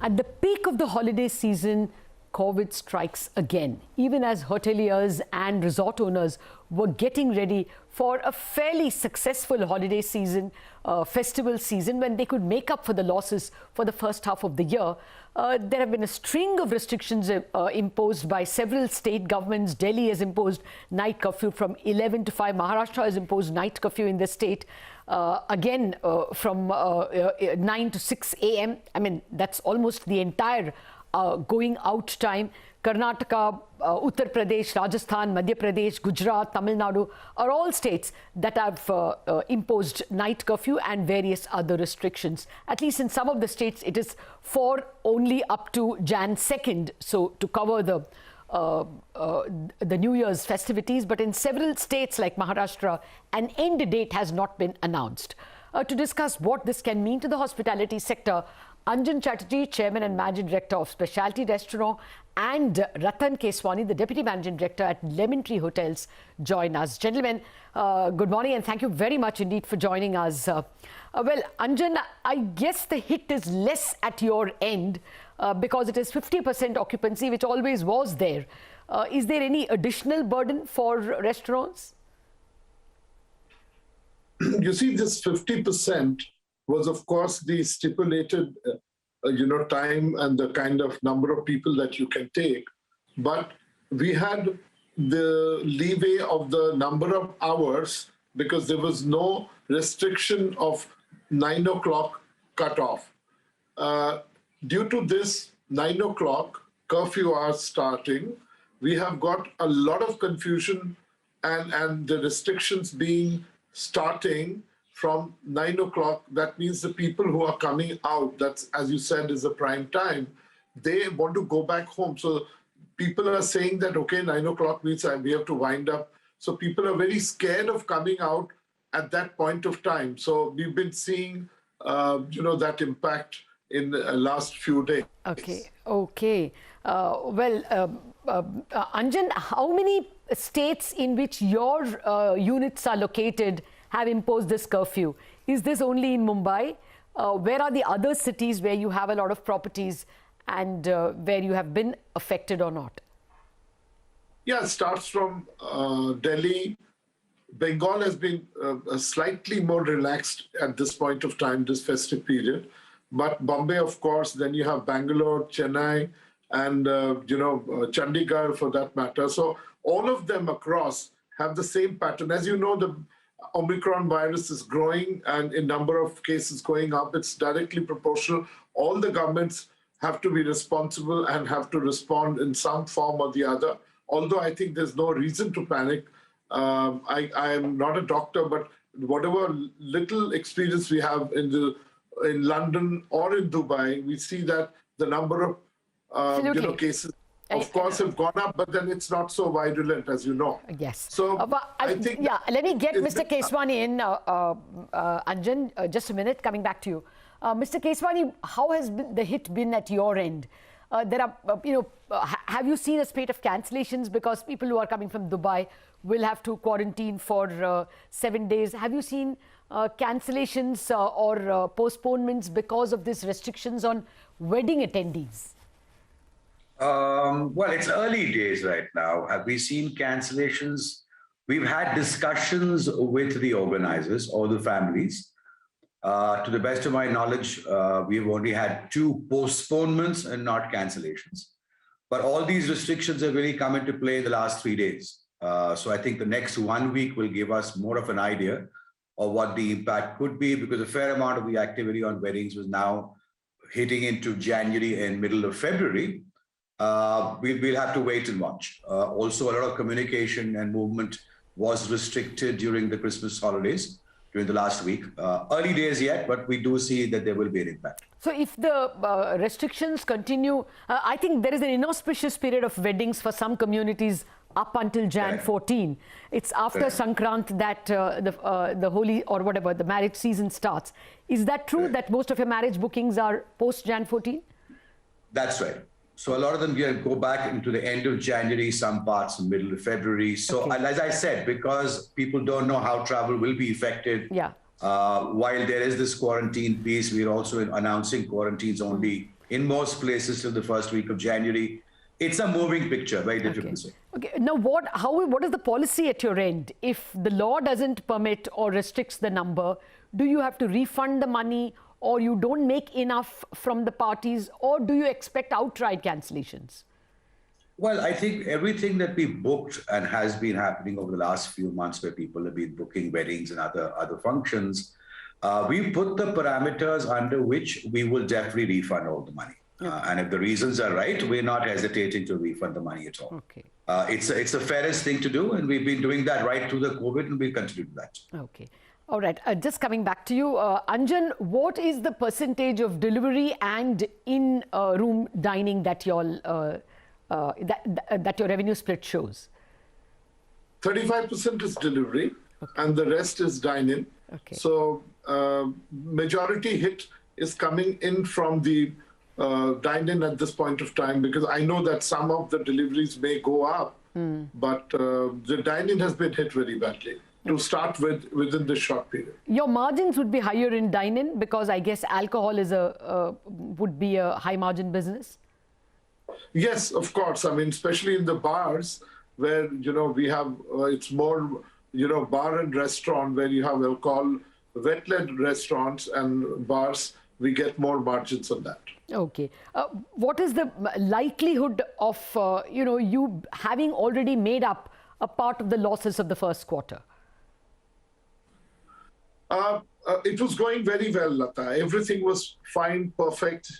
At the peak of the holiday season, COVID strikes again, even as hoteliers and resort owners were getting ready for a fairly successful holiday season, festival season, when they could make up for the losses for the first half of the year. There have been a string of restrictions imposed by several state governments. Delhi has imposed night curfew from 11 to 5. Maharashtra has imposed night curfew in the state. From 9 to 6 a.m. I mean, that's almost the entire going out time. Karnataka, Uttar Pradesh, Rajasthan, Madhya Pradesh, Gujarat, Tamil Nadu are all states that have imposed night curfew and various other restrictions. At least in some of the states, it is for only up to Jan 2nd, so to cover the New Year's festivities. But in several states like Maharashtra, an end date has not been announced. To discuss what this can mean to the hospitality sector, Anjan Chatterjee, Chairman and Managing Director of Specialty Restaurant, and Ratan Keswani, the Deputy Managing Director at Lemon Tree Hotels, join us. Gentlemen, good morning and thank you very much indeed for joining us. Well, Anjan, I guess the hit is less at your end because it is 50% occupancy, which always was there. Is there any additional burden for restaurants? You see, this 50% was, of course, the stipulated, time and the kind of number of people that you can take. But we had the leeway of the number of hours because there was no restriction of 9 o'clock cutoff. Due to this 9 o'clock curfew hours starting, we have got a lot of confusion and the restrictions being starting from 9 o'clock. That means the people who are coming out, that's, as you said, is the prime time, they want to go back home. So people are saying that, okay, 9 o'clock means we have to wind up. So people are very scared of coming out at that point of time. So we've been seeing, that impact in the last few days. Okay. Anjan, how many states in which your units are located have imposed this curfew? Is this only in Mumbai? Where are the other cities where you have a lot of properties and where you have been affected or not? Yeah, it starts from Delhi. Bengal has been slightly more relaxed at this point of time, this festive period. But Bombay, of course, then you have Bangalore, Chennai, and Chandigarh for that matter. So all of them across have the same pattern. As you know, the Omicron virus is growing and in number of cases going up. It's directly proportional. All the governments have to be responsible and have to respond in some form or the other. Although I think there's no reason to panic. I am not a doctor, but whatever little experience we have in London or in Dubai, we see that the number of cases, of course, have gone up, but then it's not so virulent, as you know. Yes. So I think... Yeah, let me get Mr. Keswani in. Anjan, just a minute, coming back to you. Mr. Keswani, how has the hit been at your end? There are, have you seen a spate of cancellations because people who are coming from Dubai will have to quarantine for 7 days? Have you seen cancellations or postponements because of these restrictions on wedding attendees? Well, it's early days right now. Have we seen cancellations? We've had discussions with the organizers or the families. To the best of my knowledge, we've only had 2 postponements and not cancellations. But all these restrictions have really come into play in the last 3 days. So I think the next 1 week will give us more of an idea of what the impact could be, because a fair amount of the activity on weddings was now hitting into January and middle of February. We'll have to wait and watch. Also, a lot of communication and movement was restricted during the Christmas holidays, during the last week. Early days yet, but we do see that there will be an impact. So if the restrictions continue, I think there is an inauspicious period of weddings for some communities up until Jan 14. It's after Sankrant that the holy or whatever, the marriage season starts. Is that true that most of your marriage bookings are post Jan 14? That's right. So a lot of them go back into the end of January, some parts in middle of February. So as I said, because people don't know how travel will be affected, while there is this quarantine piece, we're also announcing quarantines only in most places till the first week of January. It's a moving picture, very difficult to say. Okay. Now, what is the policy at your end? If the law doesn't permit or restricts the number, do you have to refund the money, or you don't make enough from the parties, or do you expect outright cancellations? Well, I think everything that we booked and has been happening over the last few months, where people have been booking weddings and other functions, we put the parameters under which we will definitely refund all the money. And if the reasons are right, we're not hesitating to refund the money at all. Okay. It's the fairest thing to do, and we've been doing that right through the COVID, and we'll continue to do that. Okay. All right. Just coming back to you, Anjan, what is the percentage of delivery and in-room dining that that your revenue split shows? 35% is delivery, and the rest is dine-in. Okay. So majority hit is coming in from the dine-in at this point of time, because I know that some of the deliveries may go up, but the dine-in has been hit very badly to start with within this short period. Your margins would be higher in dine-in because I guess alcohol is would be a high margin business. Yes, of course. I mean, especially in the bars where, we have, it's more, bar and restaurant where you have alcohol, wet-led restaurants and bars, we get more margins on that. Okay. What is the likelihood of, you having already made up a part of the losses of the first quarter? It was going very well, Lata. Everything was fine, perfect.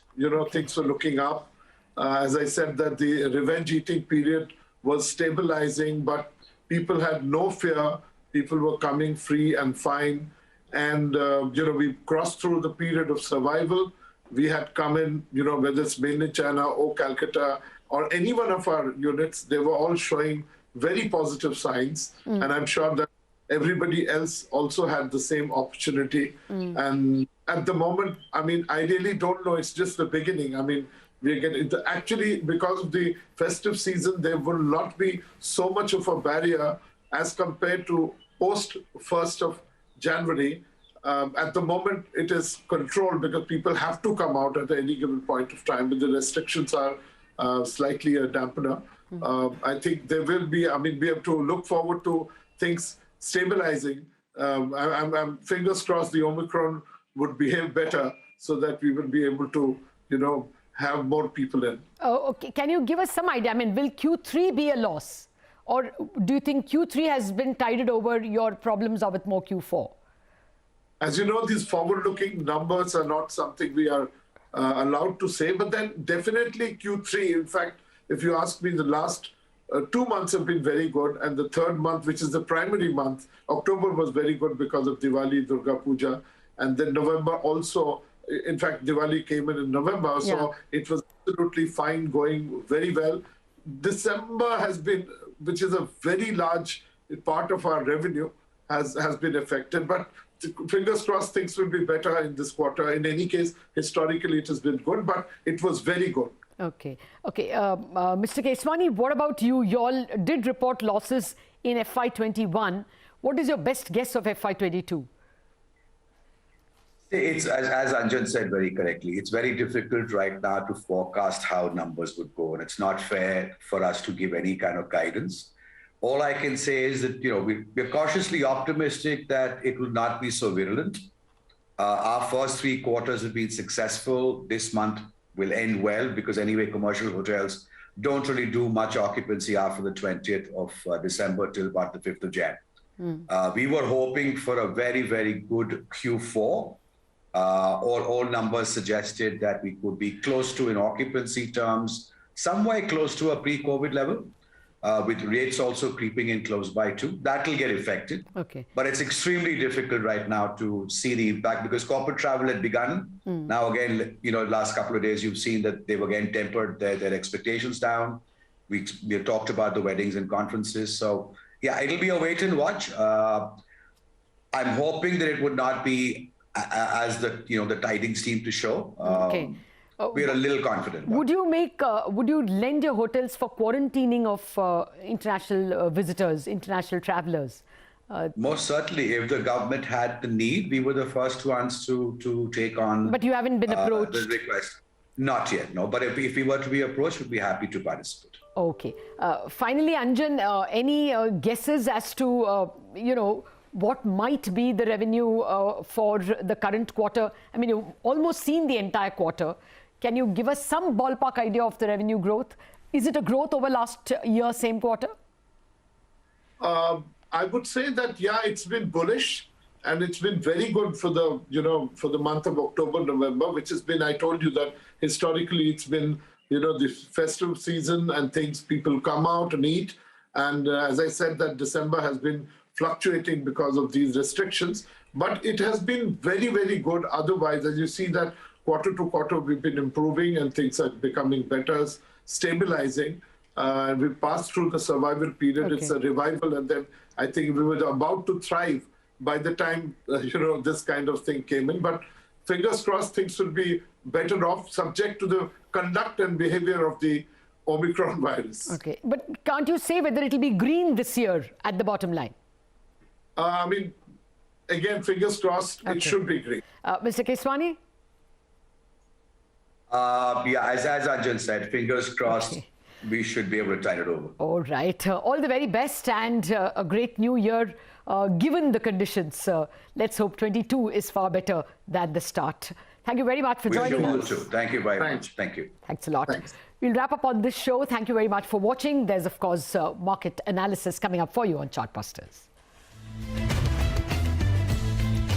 Things were looking up. As I said, that the revenge eating period was stabilizing, but people had no fear. People were coming free and fine. And, we crossed through the period of survival. We had come in, whether it's mainland China or Calcutta or any one of our units, they were all showing very positive signs. And I'm sure that everybody else also had the same opportunity. And at the moment, I mean, I really don't know. It's just the beginning. I mean, actually, because of the festive season, there will not be so much of a barrier as compared to post 1st of January. At the moment, it is controlled because people have to come out at any given point of time, but the restrictions are slightly a dampener. I think there will be, we have to look forward to things stabilizing. I'm fingers crossed the Omicron would behave better so that we will be able to, have more people in. Oh, okay. Can you give us some idea? I mean, will Q3 be a loss? Or do you think Q3 has been tided over, your problems are with more Q4? As you know, these forward-looking numbers are not something we are allowed to say, but then definitely Q3, in fact, if you ask me, the last 2 months have been very good, and the third month, which is the primary month, October was very good because of Diwali, Durga Puja, and then November also. In fact, Diwali came in November, so it was absolutely fine, going very well. December has been, which is a very large part of our revenue, has been affected. But fingers crossed, things will be better in this quarter. In any case, historically, it has been good, but it was very good. Okay. Okay. Mr. Keswani, what about you? You all did report losses in FY21. What is your best guess of FY22? It's, as Anjan said very correctly, it's very difficult right now to forecast how numbers would go, and it's not fair for us to give any kind of guidance. All I can say is that, we're cautiously optimistic that it will not be so virulent. Our first 3 quarters have been successful. This month will end well because anyway, commercial hotels don't really do much occupancy after the 20th of December till about the 5th of Jan. We were hoping for a very, very good Q4. All numbers suggested that we could be close to, in occupancy terms, somewhere close to a pre-COVID level, with rates also creeping in close by too. That will get affected. Okay. But it's extremely difficult right now to see the impact because corporate travel had begun. Now again, last couple of days, you've seen that they've again tempered their expectations down. We have talked about the weddings and conferences. So yeah, it'll be a wait and watch. I'm hoping that it would not be as the tidings seem to show. Okay. We're a little confident. Would you lend your hotels for quarantining of international visitors, international travelers? Most certainly, if the government had the need, we were the first ones to take on. But you haven't been approached. The request. Not yet, no. But if we were to be approached, we'd be happy to participate. Okay. Finally, Anjan, any guesses as to, what might be the revenue for the current quarter? I mean, you've almost seen the entire quarter. Can you give us some ballpark idea of the revenue growth? Is it a growth over last year, same quarter? I would say that, yeah, it's been bullish and it's been very good for the, for the month of October, November, which has been, I told you that historically it's been, the festive season and things, people come out and eat. And as I said, that December has been fluctuating because of these restrictions, but it has been very, very good. Otherwise, as you see that quarter to quarter, we've been improving and things are becoming better, stabilizing. We've passed through the survival period. Okay. It's a revival. And then I think we were about to thrive by the time, this kind of thing came in. But fingers crossed, things will be better off, subject to the conduct and behavior of the Omicron virus. Okay. But can't you say whether it will be green this year at the bottom line? I mean, again, fingers crossed, Okay. it should be great. Mr. Keswani? Yeah, as Anjan said, fingers crossed, Okay. we should be able to tide it over. All right. All the very best and a great new year given the conditions. Let's hope 22 is far better than the start. Thank you very much for Wish joining you all us. too. Thank you very Thanks. much. Thank you. Thanks a lot. Thanks. We'll wrap up on this show. Thank you very much for watching. There's, of course, market analysis coming up for you on Chartbusters.